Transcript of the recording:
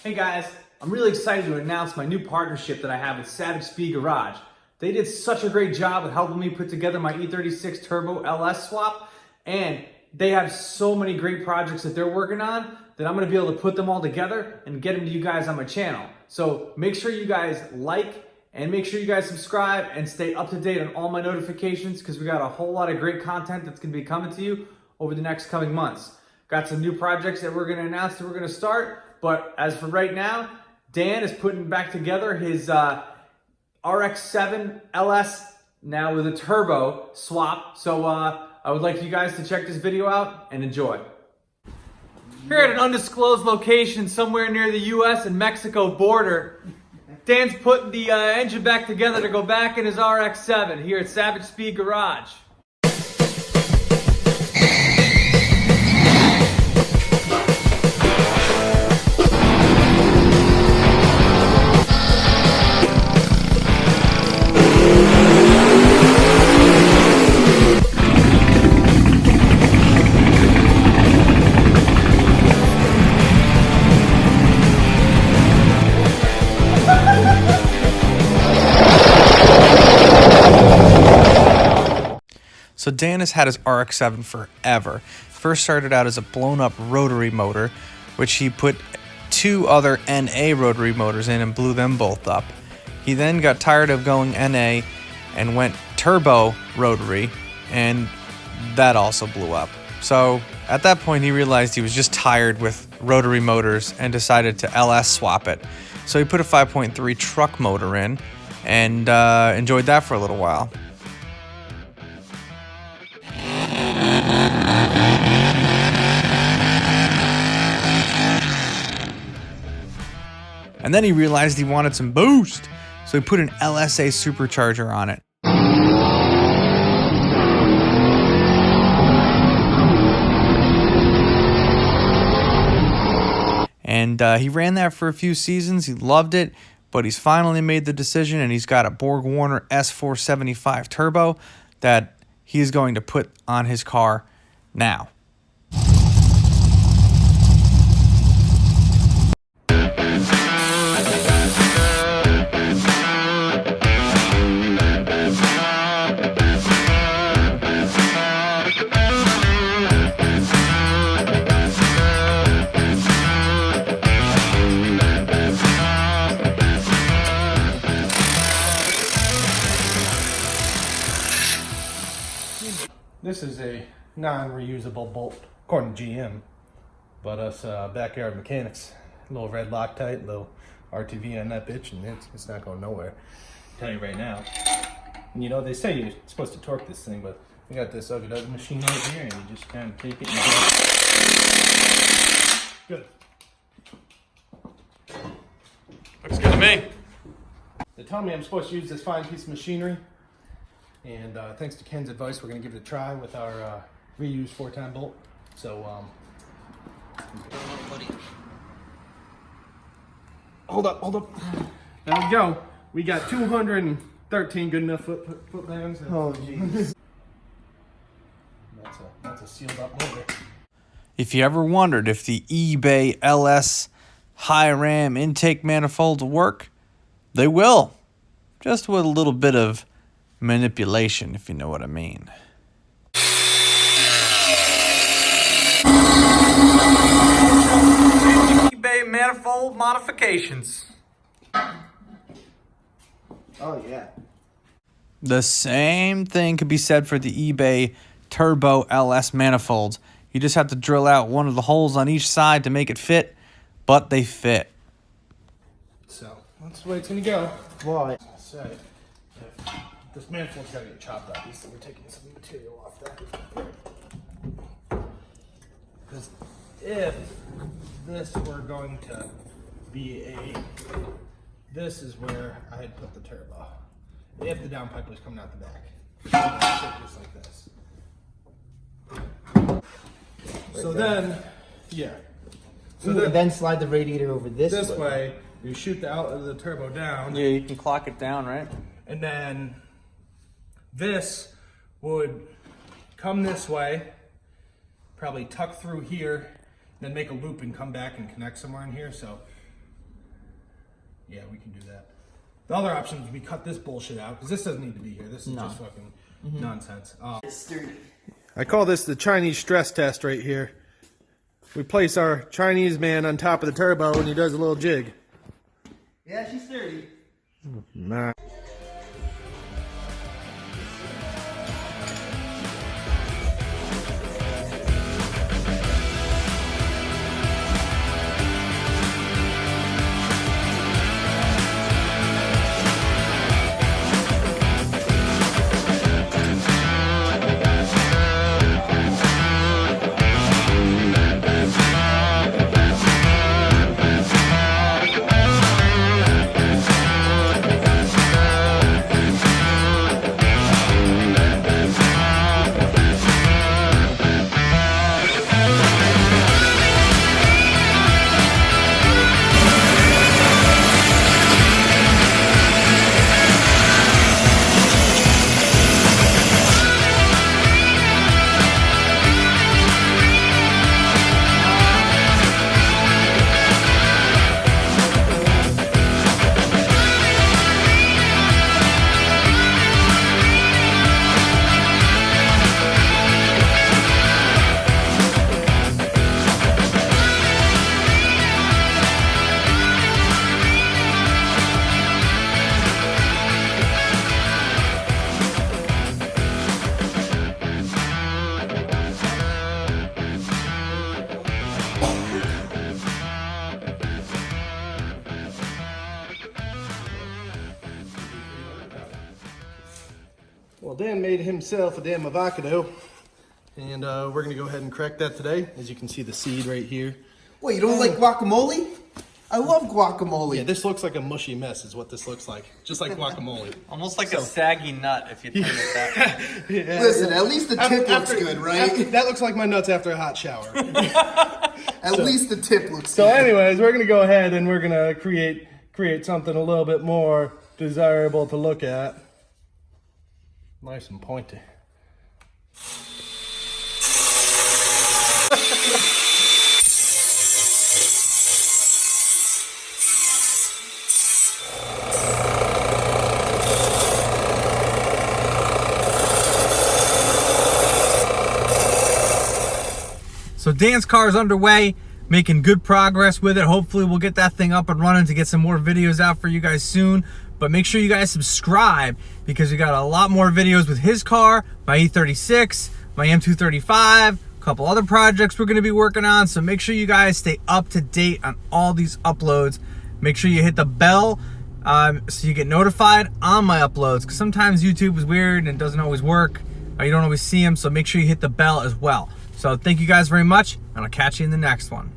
Hey guys, I'm really excited to announce my new partnership that I have with Savage Speed Garage. They did such a great job with helping me put together my E36 Turbo LS swap, and they have so many great projects that they're working on that I'm going to be able to put them all together and get them to you guys on my channel. So make sure you guys like and make sure you guys subscribe and stay up to date on all my notifications because we got a whole lot of great content that's going to be coming to you over the next coming months. Got some new projects that we're going to announce that we're going to start. But as for right now, Dan is putting back together his RX7 LS now with a turbo swap. So I would like you guys to check this video out and enjoy. Here at an undisclosed location somewhere near the US and Mexico border, Dan's putting the engine back together to go back in his RX7 here at Savage Speed Garage. So Dan has had his RX7 forever. First started out as a blown up rotary motor, which he put two other NA rotary motors in and blew them both up. He then got tired of going NA and went turbo rotary, and that also blew up. So at that point he realized he was just tired with rotary motors and decided to LS swap it. So he put a 5.3 truck motor in and enjoyed that for a little while. And then he realized he wanted some boost, so he put an LSA supercharger on it. And he ran that for a few seasons. He loved it, but he's finally made the decision, and he's got a Borg Warner S475 turbo that he's going to put on his car now. This is a non-reusable bolt, according to GM, but us backyard mechanics, a little red Loctite, little RTV on that bitch, and it's not going nowhere. I'm telling you right now. And you know, they say you're supposed to torque this thing, but we got this ugly dog machine right here, and you just kind of take it and go. Good. Looks good to me. They tell me I'm supposed to use this fine piece of machinery. And thanks to Ken's advice, we're going to give it a try with our reused 4-time bolt. So, hold up. There we go. We got 213 good enough foot pounds. Oh, jeez. That's a sealed up motor. If you ever wondered if the eBay LS high ram intake manifolds work, they will. Just with a little bit of manipulation, if you know what I mean. eBay manifold modifications. Oh yeah. The same thing could be said for the eBay Turbo LS manifolds. You just have to drill out one of the holes on each side to make it fit, but they fit. So that's the way it's gonna go. Why? So, this manifold's gotta get chopped up. So we're taking some material off that. Because if this were going to be this is where I had put the turbo. If the downpipe was coming out the back. Just like this. So then, yeah. So then slide the radiator over this way. You shoot the outlet of the turbo down. Yeah, you can clock it down, right? And then this would come this way, probably tuck through here, then make a loop and come back and connect somewhere in here. So yeah, we can do that. The other option would be cut this bullshit out, because this doesn't need to be here. This is just fucking nonsense. It's sturdy. I call this the Chinese stress test right here. We place our Chinese man on top of the turbo and he does a little jig. Yeah, she's sturdy. Nah. Well, Dan made himself a damn avocado, and we're gonna go ahead and crack that today. As you can see, the seed right here. Wait, you don't like guacamole? I love guacamole. Yeah, this looks like a mushy mess is what this looks like. Just like guacamole. Almost like a saggy nut if you turn it that way. Yeah. Listen, at least the tip looks good, right? That looks like my nuts after a hot shower. At least the tip looks So good. anyways, we're gonna go ahead and we're gonna create something a little bit more desirable to look at. Nice and pointy. So Dan's car is underway, making good progress with it. Hopefully we'll get that thing up and running to get some more videos out for you guys soon. But make sure you guys subscribe because we got a lot more videos with his car, my E36, my M235, a couple other projects we're going to be working on. So make sure you guys stay up to date on all these uploads. Make sure you hit the bell so you get notified on my uploads, because sometimes YouTube is weird and doesn't always work, or you don't always see them. So make sure you hit the bell as well. So thank you guys very much, and I'll catch you in the next one.